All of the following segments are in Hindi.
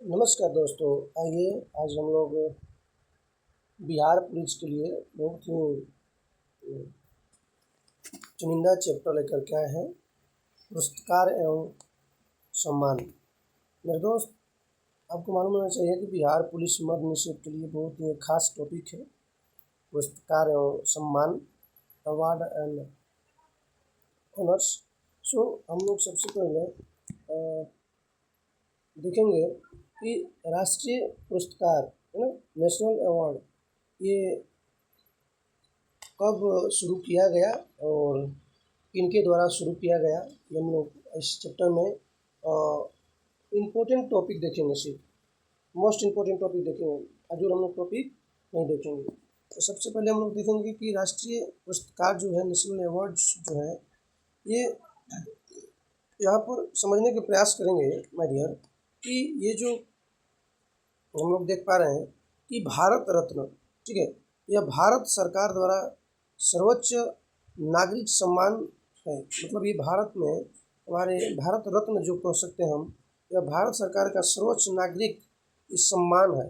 नमस्कार दोस्तों, आइए आज हम लोग बिहार पुलिस के लिए बहुत ही चुनिंदा चैप्टर लेकर के आए हैं, पुरस्कार एवं सम्मान। मेरे दोस्त, आपको मालूम होना चाहिए कि बिहार पुलिस मद्य निषेध के लिए बहुत ही खास टॉपिक है, पुरस्कार एवं सम्मान, अवार्ड एंड ऑनर्स। हम लोग सबसे पहले देखेंगे कि राष्ट्रीय पुरस्कार है ना, नेशनल अवार्ड, ये कब शुरू किया गया और किनके द्वारा शुरू किया गया, ये हम लोग इस चैप्टर में इम्पोर्टेंट टॉपिक देखेंगे। सिर्फ मोस्ट इम्पोर्टेंट टॉपिक देखेंगे, अजूर हम लोग टॉपिक नहीं देखेंगे। तो सबसे पहले हम लोग देखेंगे कि राष्ट्रीय पुरस्कार जो है, नेशनल अवार्ड्स जो है, ये यहाँ पर समझने के प्रयास करेंगे माय डियर कि ये जो हम लोग देख पा रहे हैं कि भारत रत्न, ठीक है, यह भारत सरकार द्वारा सर्वोच्च नागरिक सम्मान है। मतलब ये भारत में हमारे भारत रत्न जो कह सकते हैं हम, यह भारत सरकार का सर्वोच्च नागरिक इस सम्मान है।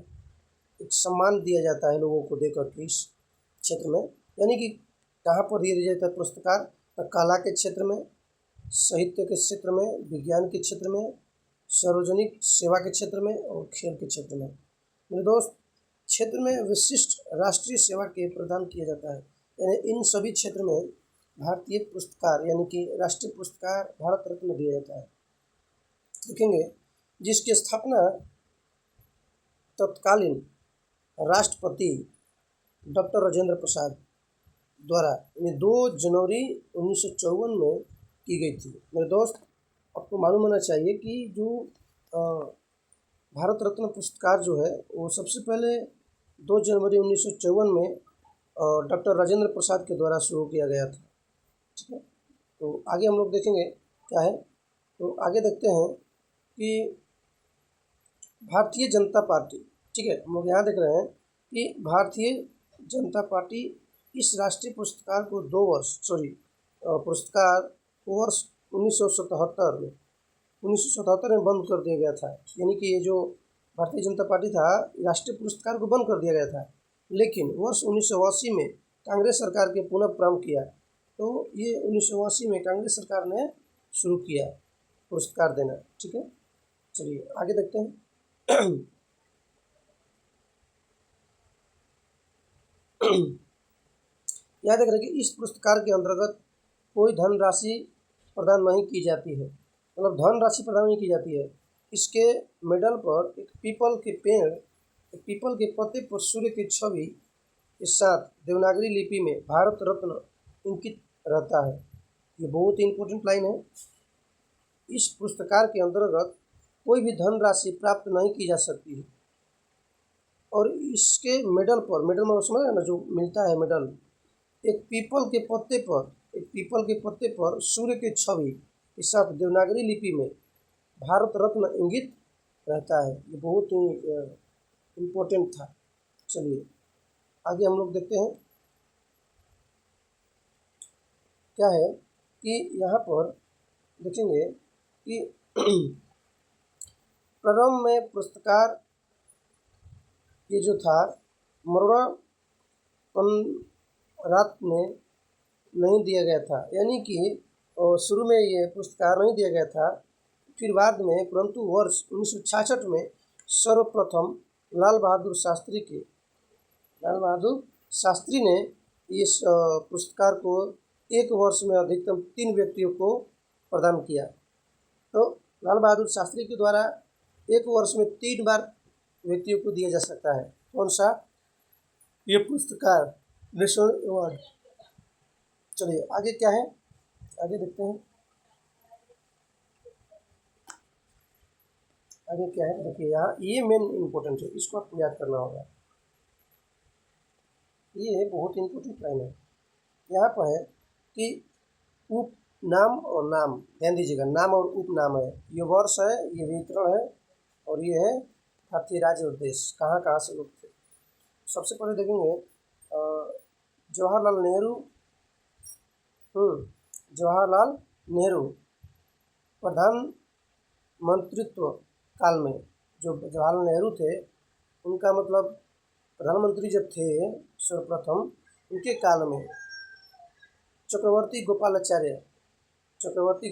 एक सम्मान दिया जाता है लोगों को देकर के इस क्षेत्र में, यानी कि कहाँ पर दिया जाता है पुरस्कार? तो कला के क्षेत्र में, साहित्य के क्षेत्र में, विज्ञान के क्षेत्र में, सार्वजनिक सेवा के क्षेत्र में और खेल के क्षेत्र में। मेरे दोस्त, क्षेत्र में विशिष्ट राष्ट्रीय सेवा के प्रदान किया जाता है, यानी इन सभी क्षेत्र में भारतीय पुरस्कार यानी कि राष्ट्रीय पुरस्कार भारत रत्न दिया जाता है। देखेंगे जिसकी स्थापना तत्कालीन राष्ट्रपति डॉक्टर राजेंद्र प्रसाद द्वारा 2 जनवरी 1954 में की गई थी। मेरे दोस्त, आपको मालूम होना चाहिए कि जो भारत रत्न पुरस्कार जो है वो सबसे पहले 2 जनवरी 1954 में डॉक्टर राजेंद्र प्रसाद के द्वारा शुरू किया गया था। ठीक है, तो आगे हम लोग देखेंगे क्या है। तो आगे देखते हैं कि भारतीय जनता पार्टी, ठीक है, हम लोग यहाँ देख रहे हैं कि भारतीय जनता पार्टी इस राष्ट्रीय पुरस्कार को पुरस्कार को वर्ष 1977 में बंद कर दिया गया था। यानी कि ये जो भारतीय जनता पार्टी था, राष्ट्रीय पुरस्कार को बंद कर दिया गया था, लेकिन वर्ष 1980 में कांग्रेस सरकार के पुनः प्रारंभ किया। तो ये 1980 में कांग्रेस सरकार ने शुरू किया पुरस्कार देना। ठीक है, चलिए आगे देखते हैं। याद रखें कि इस पुरस्कार के अंतर्गत कोई धनराशि प्रदान नहीं की जाती है, मतलब धनराशि प्रदान नहीं की जाती है। इसके मेडल पर एक पीपल के पेड़, एक पीपल के पत्ते पर सूर्य की छवि के साथ देवनागरी लिपि में भारत रत्न अंकित रहता है। ये बहुत ही इम्पोर्टेंट लाइन है। इस पुरस्कार के अंतर्गत कोई भी धनराशि प्राप्त नहीं की जा सकती है और इसके मेडल पर, मेडल में समझ रहे हैं ना, जो मिलता है मेडल, एक पीपल के पत्ते पर सूर्य की छवि के साथ देवनागरी लिपि में भारत रत्न इंगित रहता है। ये बहुत ही इम्पोर्टेंट था। चलिए आगे हम लोग देखते हैं क्या है कि यहाँ पर देखेंगे कि प्रारंभ में पुरस्कार ये जो था रात में नहीं दिया गया था, यानी कि शुरू में ये पुरस्कार नहीं दिया गया था, फिर बाद में, परंतु वर्ष 1966 में सर्वप्रथम लाल बहादुर शास्त्री ने इस पुरस्कार को एक वर्ष में अधिकतम 3 व्यक्तियों को प्रदान किया। तो लाल बहादुर शास्त्री के द्वारा एक वर्ष में 3 बार व्यक्तियों को दिया जा सकता है। कौन सा? ये पुरस्कार, नेशनल अवार्ड। चलिए आगे क्या है, आगे देखते हैं। आगे क्या है, देखिए यहाँ ये मेन इम्पोर्टेंट है, इसको आपको याद करना होगा। ये बहुत इम्पोर्टेंट लाइन है। यहाँ पर है कि उपनाम और नाम, ध्यान दीजिएगा, नाम और उपनाम है, ये वर्ष है, ये वितरण है, और ये है भारतीय राज्य और देश, कहाँ कहाँ से लोग थे। सबसे पहले देखेंगे जवाहरलाल नेहरू प्रधान मंत्रित्व काल में जो जवाहरलाल नेहरू थे, उनका मतलब प्रधानमंत्री जब थे सर्वप्रथम, उनके काल में चक्रवर्ती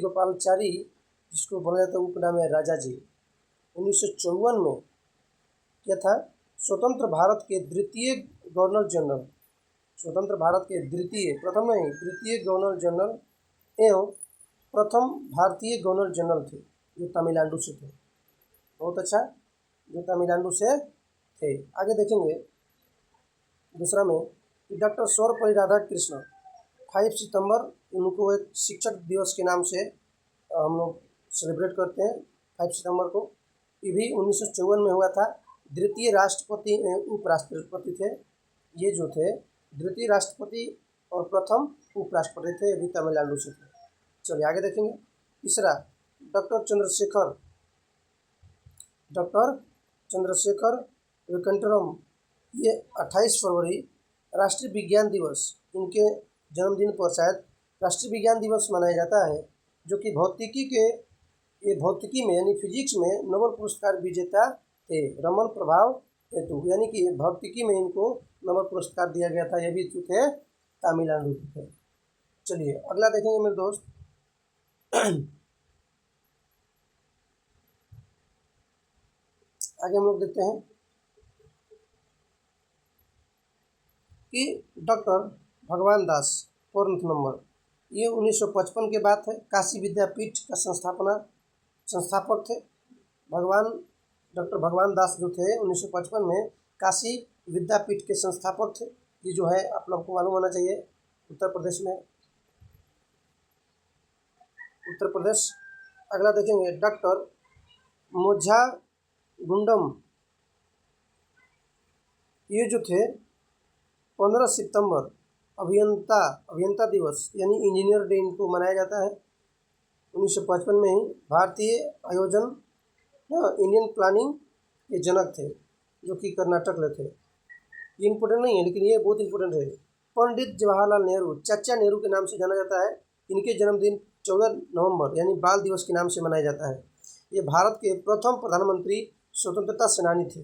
गोपालाचारी जिसको बोला जाता है उपनाम है राजा जी, 1954 में क्या था, स्वतंत्र भारत के द्वितीय गवर्नर जनरल, स्वतंत्र भारत के प्रथम नहीं द्वितीय गवर्नर जनरल एवं प्रथम भारतीय गवर्नर जनरल थे, जो तमिलनाडु से थे। बहुत अच्छा, जो तमिलनाडु से थे। आगे देखेंगे दूसरा में कि डॉक्टर सर्वपल्ली राधाकृष्णन, 5 सितंबर उनको एक शिक्षक दिवस के नाम से हम लोग सेलिब्रेट करते हैं 5 सितंबर को। ये भी 1954 में हुआ था। द्वितीय राष्ट्रपति उपराष्ट्रपति थे, ये जो थे द्वितीय राष्ट्रपति और प्रथम उपराष्ट्रपति थे, ये भी तमिलनाडु से थे। चलिए आगे देखेंगे। तीसरा डॉक्टर चंद्रशेखर वेंकटरमन, ये 28 फरवरी राष्ट्रीय विज्ञान दिवस, इनके जन्मदिन पर शायद राष्ट्रीय विज्ञान दिवस मनाया जाता है, जो कि भौतिकी में यानी फिजिक्स में नोबेल पुरस्कार विजेता थे, रमन प्रभाव हेतु, यानी कि भौतिकी में इनको नोबेल पुरस्कार दिया गया था। ये भी थे तमिलनाडु के थे। चलिए अगला देखेंगे मेरे दोस्त। आगे हम लोग देखते हैं कि डॉक्टर भगवान दास, 4 नंबर, ये 1955 के बाद है। काशी विद्यापीठ का संस्थापक थे। डॉक्टर भगवान दास जो थे 1955 में काशी विद्यापीठ के संस्थापक थे। ये जो है आप लोग को मालूम होना चाहिए, उत्तर प्रदेश। अगला देखेंगे डॉक्टर मोझा गुंडम, ये जो थे 15 सितंबर अभियंता दिवस यानी इंजीनियर डे इनको मनाया जाता है। 1955 में ही भारतीय आयोजन इंडियन प्लानिंग के जनक थे, जो कि कर्नाटक में थे। ये इम्पोर्टेंट नहीं है, लेकिन ये बहुत इम्पोर्टेंट है। पंडित जवाहरलाल नेहरू, चाचा नेहरू के नाम से जाना जाता है। इनके जन्मदिन 14 नवंबर यानी बाल दिवस के नाम से मनाया जाता है। ये भारत के प्रथम प्रधानमंत्री स्वतंत्रता सेनानी थे।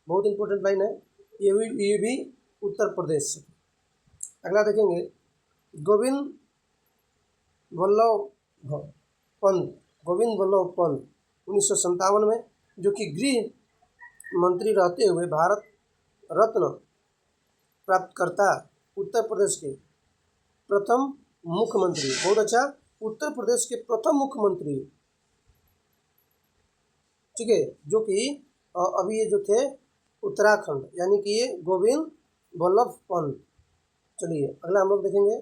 बहुत इम्पोर्टेंट लाइन है। ये भी उत्तर प्रदेश से। अगला देखेंगे गोविंद वल्लभ पंत 1957 में, जो कि गृह मंत्री रहते हुए भारत रत्न प्राप्तकर्ता, उत्तर प्रदेश के प्रथम मुख्यमंत्री। बहुत अच्छा, उत्तर प्रदेश के प्रथम मुख्यमंत्री, ठीक है, जो कि अभी ये जो थे उत्तराखंड, यानी कि ये गोविंद वल्लभ पंत। चलिए अगला हम लोग देखेंगे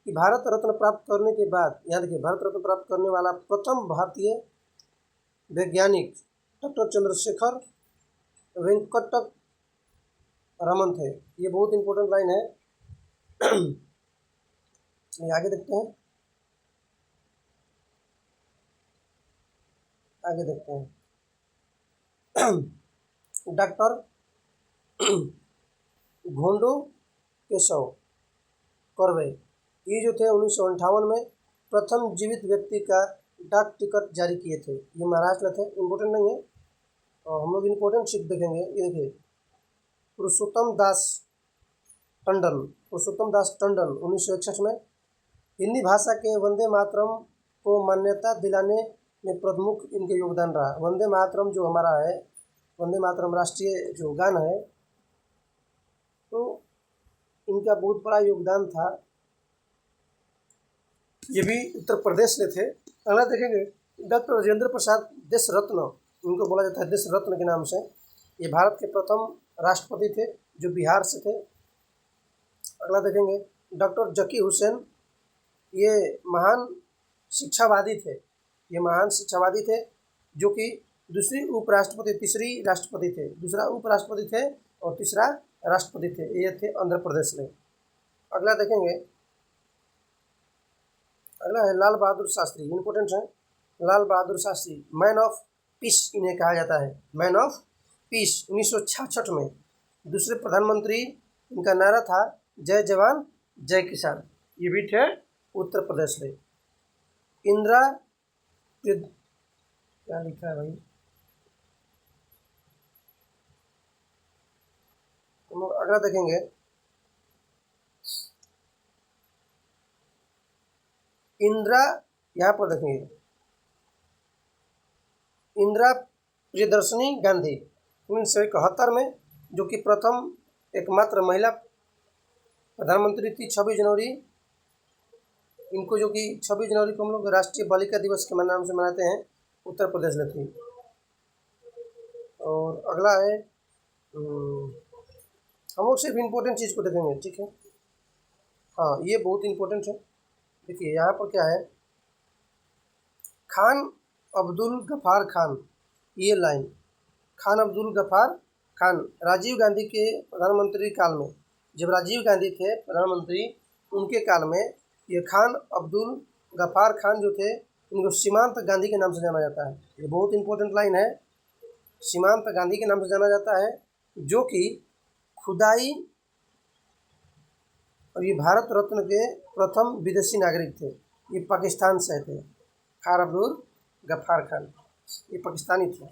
कि भारत रत्न प्राप्त करने के बाद, यहाँ देखिए, भारत रत्न प्राप्त करने वाला प्रथम भारतीय वैज्ञानिक डॉक्टर चंद्रशेखर वेंकट रमन थे। ये बहुत इंपॉर्टेंट लाइन है। आगे देखते हैं। डॉक्टर घोंडो केशव कर्वे, ये जो थे 1958 में प्रथम जीवित व्यक्ति का डाक टिकट जारी किए थे। ये महाराष्ट्र थे, इम्पोर्टेंट नहीं है। और हम लोग इम्पोर्टेंट शिफ्ट देखेंगे। ये देखिए पुरुषोत्तम दास टंडन 1961 में हिंदी भाषा के वंदे मातरम को मान्यता दिलाने में प्रमुख इनके योगदान रहा। वंदे मातरम जो हमारा है, वंदे मातरम राष्ट्रीय जो गान है, तो इनका बहुत बड़ा योगदान था। ये भी उत्तर प्रदेश में थे। अगला देखेंगे डॉक्टर राजेंद्र प्रसाद देश रत्न, इनको बोला जाता है देश रत्न के नाम से। ये भारत के प्रथम राष्ट्रपति थे, जो बिहार से थे। अगला देखेंगे डॉक्टर जकी हुसैन, ये महान शिक्षावादी थे, जो कि तीसरी राष्ट्रपति थे। दूसरा उपराष्ट्रपति थे और तीसरा राष्ट्रपति थे। ये थे आंध्र प्रदेश में। अगला देखेंगे, अगला है लाल बहादुर शास्त्री, इम्पोर्टेंट है। Lal Bahadur Shastri man of peace इन्हें कहा जाता है, मैन ऑफ पीस। 1966 में दूसरे प्रधानमंत्री, इनका नारा था जय जवान जय किसान। ये भी थे उत्तर प्रदेश में। इंदिरा क्या लिखा है भाई, हम लोग अगला देखेंगे। इंदिरा, यहाँ पर देखेंगे इंदिरा प्रियदर्शनी गांधी 1971 में, जो कि प्रथम एकमात्र महिला प्रधानमंत्री थी। 26 जनवरी, इनको जो कि 26 जनवरी को हम लोग राष्ट्रीय बालिका दिवस के नाम से मनाते हैं, उत्तर प्रदेश में थी। और अगला है, हम लोग सिर्फ इम्पोर्टेंट चीज़ को देखेंगे, ठीक है। हाँ, ये बहुत इम्पोर्टेंट है। देखिए यहाँ पर क्या है, खान अब्दुल गफ्फार खान, ये लाइन, खान अब्दुल गफ्फार खान राजीव गांधी के प्रधानमंत्री काल में, जब राजीव गांधी थे प्रधानमंत्री, उनके काल में ये खान अब्दुल गफ्फार खान जो थे, इनको सीमांत गांधी के नाम से जाना जाता है। ये बहुत इंपॉर्टेंट लाइन है, सीमांत गांधी के नाम से जाना जाता है, जो कि खुदाई और ये भारत रत्न के प्रथम विदेशी नागरिक थे। ये पाकिस्तान से थे, खान अब्दुल गफ्फार खान, ये पाकिस्तानी थे।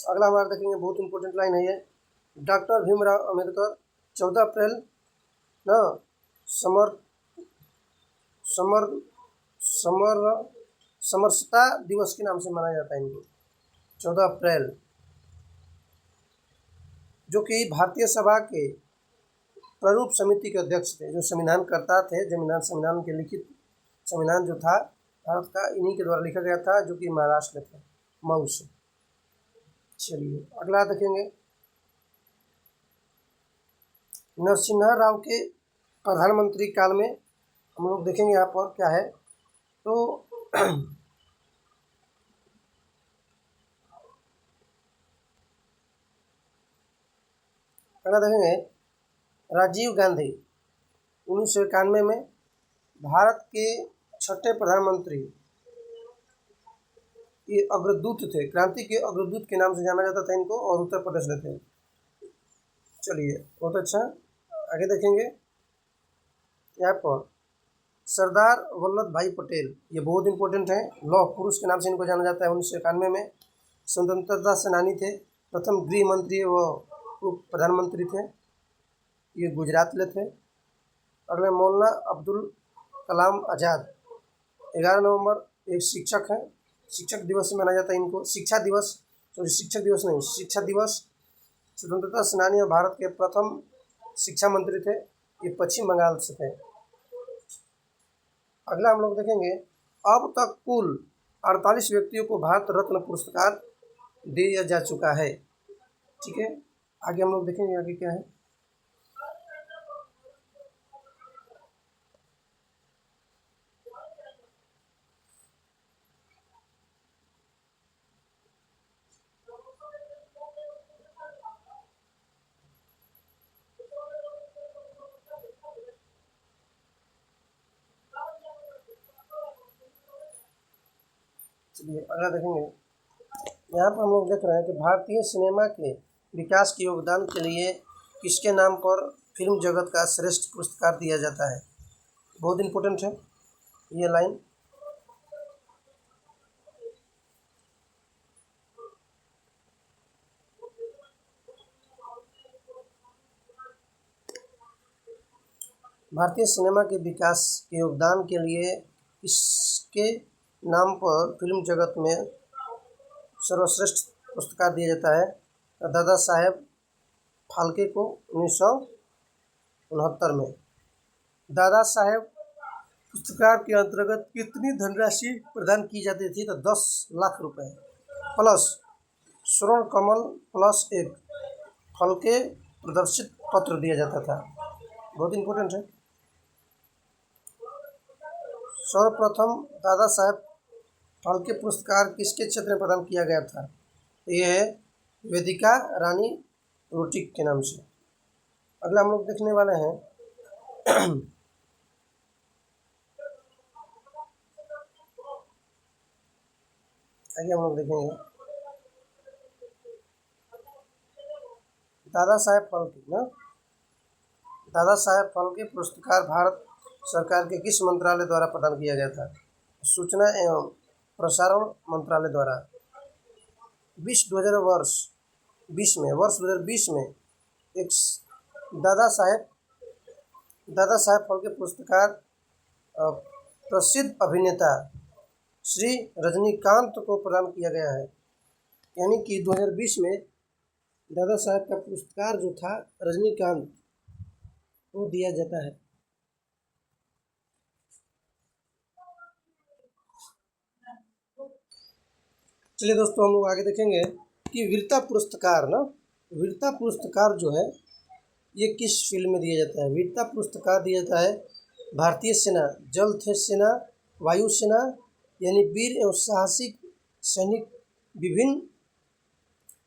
अगला हमारा देखेंगे, बहुत इंपॉर्टेंट लाइन है ये, डॉक्टर भीमराव अम्बेडकर 14 अप्रैल ना समर समर समर समरसता दिवस के नाम से मनाया जाता है इनको, 14 अप्रैल, जो कि भारतीय सभा के प्रारूप समिति के अध्यक्ष थे, जो संविधान करता थे। संविधान के लिखित संविधान जो था भारत का, इन्हीं के द्वारा लिखा गया था, जो कि महाराष्ट्र में था, मऊ से। चलिए अगला देखेंगे, नरसिम्हा राव के प्रधानमंत्री काल में हम लोग देखेंगे यहाँ पर क्या है, तो अगला देखेंगे, राजीव गांधी 1991 में भारत के छठे प्रधानमंत्री, ये अग्रदूत थे, क्रांति के अग्रदूत के नाम से जाना जाता था इनको, और उत्तर प्रदेश में थे। चलिए बहुत अच्छा, आगे देखेंगे यहाँ पर सरदार वल्लभ भाई पटेल, ये बहुत इंपॉर्टेंट है, लौह पुरुष के नाम से इनको जाना जाता है। 1991 में स्वतंत्रता सेनानी थे, प्रथम गृह मंत्री व उप प्रधानमंत्री थे, ये गुजरात में थे। अगले मौलाना अब्दुल कलाम आज़ाद, 11 नवंबर, एक शिक्षक हैं, शिक्षक दिवस मनाया जाता है इनको, शिक्षा दिवस, सॉरी शिक्षक दिवस नहीं, शिक्षा दिवस। स्वतंत्रता सेनानी और भारत के प्रथम शिक्षा मंत्री थे, ये पश्चिम बंगाल से थे। अगला हम लोग देखेंगे, अब तक कुल 48 व्यक्तियों को भारत रत्न पुरस्कार दिया जा चुका है, ठीक है। आगे हम लोग देखेंगे आगे क्या है। चलिए अगला देखेंगे, यहाँ पर हम लोग देख रहे हैं कि भारतीय सिनेमा के विकास के योगदान के लिए किसके नाम पर फिल्म जगत का श्रेष्ठ पुरस्कार दिया जाता है। बहुत इम्पोर्टेंट है ये लाइन। भारतीय सिनेमा के विकास के योगदान के लिए किसके नाम पर फिल्म जगत में सर्वश्रेष्ठ पुरस्कार दिया जाता है। दादा साहेब फाल्के को 1969 में। दादा साहेब पुरस्कार के अंतर्गत कितनी धनराशि प्रदान की जाती थी, तो 10 लाख रुपए प्लस स्वर्ण कमल प्लस एक फाल्के प्रदर्शित पत्र दिया जाता था। बहुत इम्पोर्टेंट है। सर्वप्रथम दादा साहेब फाल्के पुरस्कार किसके क्षेत्र में प्रदान किया गया था, ये है वेदिका रानी रोटिक के नाम से। अगला हम लोग देखने वाले हैं आगे हम लोग देखेंगे दादा साहेब फाल्के ना, दादा साहेब फाल्के पुरस्कार भारत सरकार के किस मंत्रालय द्वारा प्रदान किया गया था। सूचना एवं प्रसारण मंत्रालय द्वारा। विश्व 2020 में एक दादा साहेब फाल्के पुरस्कार प्रसिद्ध अभिनेता श्री रजनीकांत को प्रदान किया गया है। यानी कि 2020 में दादा साहेब का पुरस्कार जो था रजनीकांत को दिया जाता है। चलिए दोस्तों, हम लोग आगे देखेंगे कि वीरता पुरस्कार जो है ये किस फील्ड में दिया जाता है। वीरता पुरस्कार दिया जाता है भारतीय सेना, जल थल सेना, वायु सेना, यानी वीर एवं साहसिक सैनिक विभिन्न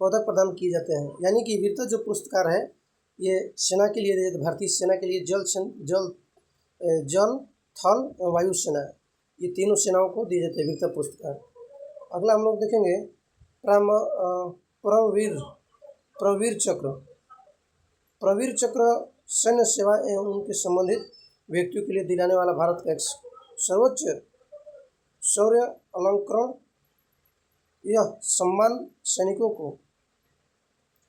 पदक प्रदान किए जाते हैं। यानी कि वीरता जो पुरस्कार है ये सेना के लिए दिया जाता है। भारतीय सेना के लिए जल थल एवं वायु सेना, ये तीनों सेनाओं को दिए जाते हैं वीरता पुरस्कार। अगला हम लोग देखेंगे प्रवीर चक्र सैन्य सेवा एवं उनके संबंधित व्यक्तियों के लिए दिलाने वाला भारत का एक सर्वोच्च शौर्य अलंकरण। यह सम्मान सैनिकों को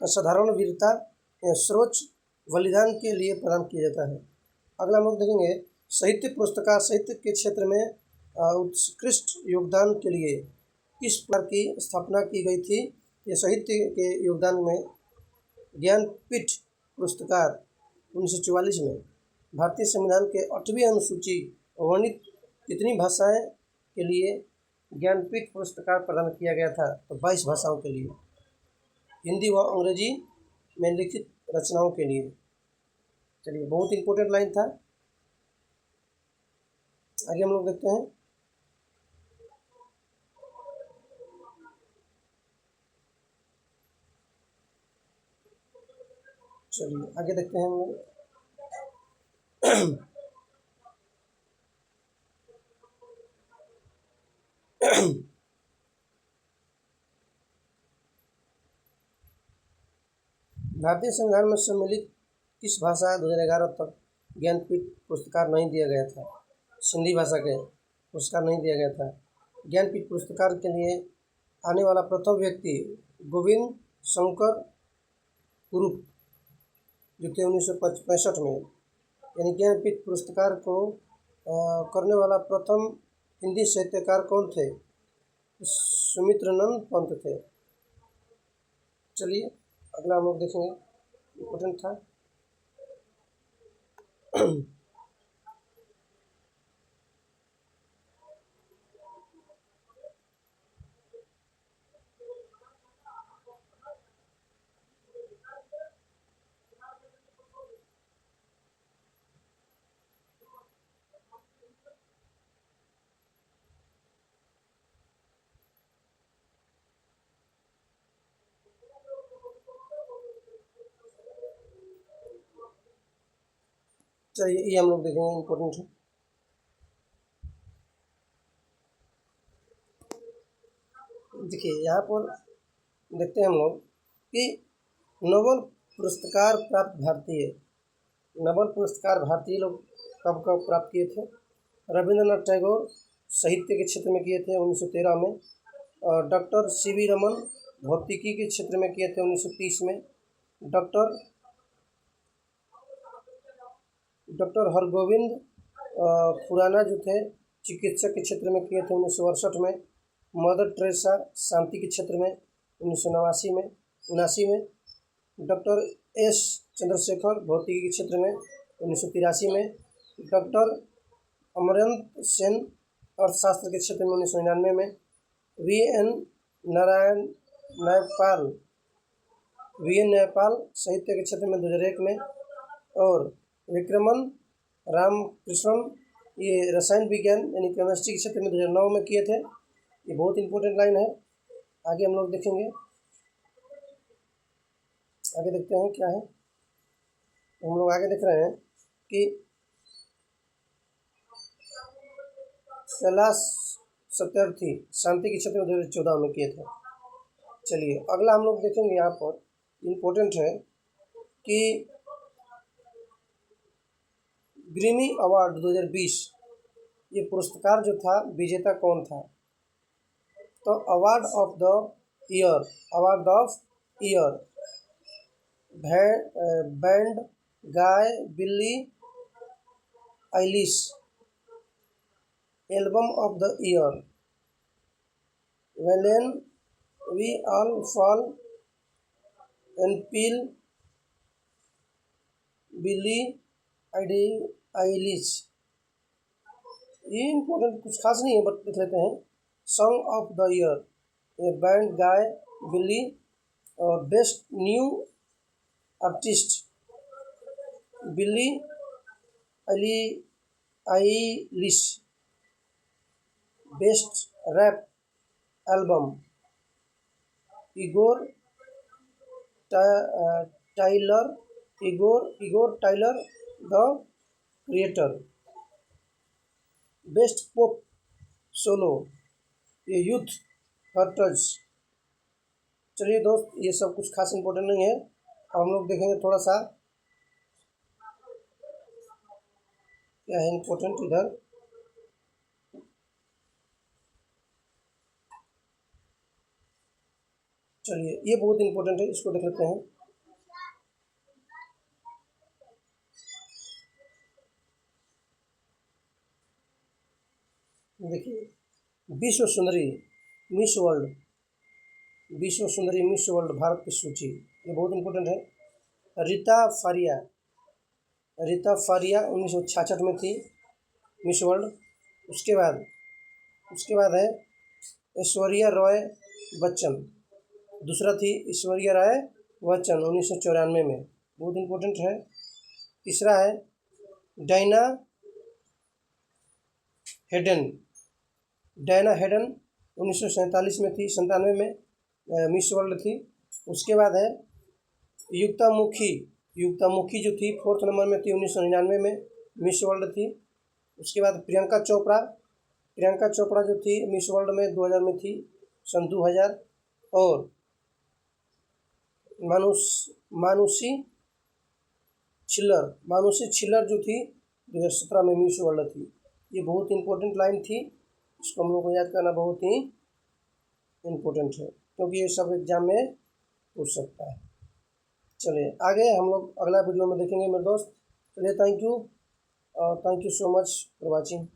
असाधारण वीरता या सर्वोच्च बलिदान के लिए प्रदान किया जाता है। अगला हम लोग देखेंगे साहित्य पुरस्कार। साहित्य के क्षेत्र में उत्कृष्ट योगदान के लिए किस प्रकार की स्थापना की गई थी। ये साहित्य के योगदान में ज्ञानपीठ पुरस्कार 1944 में भारतीय संविधान के 8वीं अनुसूची वर्णित कितनी भाषाएं के लिए ज्ञानपीठ पुरस्कार प्रदान किया गया था, तो 22 भाषाओं के लिए, हिंदी व अंग्रेजी में लिखित रचनाओं के लिए। चलिए, बहुत इंपॉर्टेंट लाइन था। आगे हम लोग देखते हैं। चलिए आगे देखते हैं हम लोग। भारतीय संविधान में सम्मिलित किस भाषा 2011 तक ज्ञानपीठ पुरस्कार नहीं दिया गया था। सिंधी भाषा के पुरस्कार नहीं दिया गया था। ज्ञानपीठ पुरस्कार के लिए आने वाला प्रथम व्यक्ति गोविंद शंकर कुरूप जो थे 1965 में। यानी ज्ञानपीठ पुरस्कार को करने वाला प्रथम हिंदी साहित्यकार कौन थे? सुमित्रानंद पंत थे। चलिए अगला हम लोग देखेंगे, इम्पोर्टेंट था। चलिए ये हम लोग देखेंगे, इम्पोर्टेंट है। देखिए यहाँ पर देखते हैं हम लोग कि नोबेल पुरस्कार भारतीय लोग कब कब प्राप्त किए थे। रविंद्रनाथ टैगोर साहित्य के क्षेत्र में किए थे 1913 में, और डॉक्टर सीवी रमन भौतिकी के क्षेत्र में किए थे 1930 में, डॉक्टर हरगोविंद खुराना जो थे चिकित्सा के क्षेत्र में किए थे 1968 में, मदर टेरेसा शांति के क्षेत्र में 1979 में, डॉक्टर एस चंद्रशेखर भौतिकी के क्षेत्र में 1983 में, डॉक्टर अमर्त्य सेन अर्थशास्त्र के क्षेत्र में 1999 में, वी एन न्यायपाल साहित्य के क्षेत्र में 2001 में, और विक्रमन रामकृष्णन ये रसायन विज्ञान यानी केमिस्ट्री के क्षेत्र में 2009 में किए थे। ये बहुत इंपॉर्टेंट लाइन है। आगे हम लोग देखेंगे, आगे देखते हैं क्या है। हम लोग आगे देख रहे हैं कि कैलाश सत्यार्थी शांति के क्षेत्र में 2014 में किए थे। चलिए अगला हम लोग देखेंगे, यहाँ पर इम्पोर्टेंट है कि ग्रैमी अवार्ड 2020 ये पुरस्कार जो था विजेता कौन था। तो award of year bad guy Billie Eilish. Album of the year when we all fall एंड पील बिली आइलिश। ये इम्पोर्टेंट कुछ खास नहीं है बट लिख लेते हैं। सॉन्ग ऑफ द ईयर ये बैंड गाय बिल्ली। और best new artist Billie Eilish. Best rap album Igor Tyler the Creator. Best pop solo ये यूथ हर्टज। चलिए दोस्त, ये सब कुछ खास इम्पोर्टेंट नहीं है। अब हम लोग देखेंगे थोड़ा सा क्या है इम्पोर्टेंट इधर। चलिए ये बहुत इम्पोर्टेंट है, इसको देख लेते हैं। देखिए विश्व सुंदरी मिस वर्ल्ड भारत की सूची, ये बहुत इम्पोर्टेंट है। रीता फारिया 1966 में थी मिस वर्ल्ड। उसके बाद है ऐश्वर्या रॉय बच्चन। दूसरा थी ऐश्वर्या राय बच्चन 1994 में, बहुत इम्पोर्टेंट है। तीसरा है डायना हेडन 1947 में थी, 97 में मिस वर्ल्ड थी। उसके बाद है युक्ता मुखी जो थी 4th नंबर में थी, 1999 में मिस वर्ल्ड थी। उसके बाद प्रियंका चोपड़ा जो थी मिस वर्ल्ड में 2000 में थी, सन 2000। और मानुषी छिल्लर जो थी 2017 में मिस वर्ल्ड थी। ये बहुत इंपॉर्टेंट लाइन थी, इसको हम लोग को याद करना बहुत ही इम्पोर्टेंट है क्योंकि ये सब एग्जाम में पूछ सकता है। चलिए आगे हम लोग अगला वीडियो में देखेंगे मेरे दोस्त। चलिए thank you so much for watching.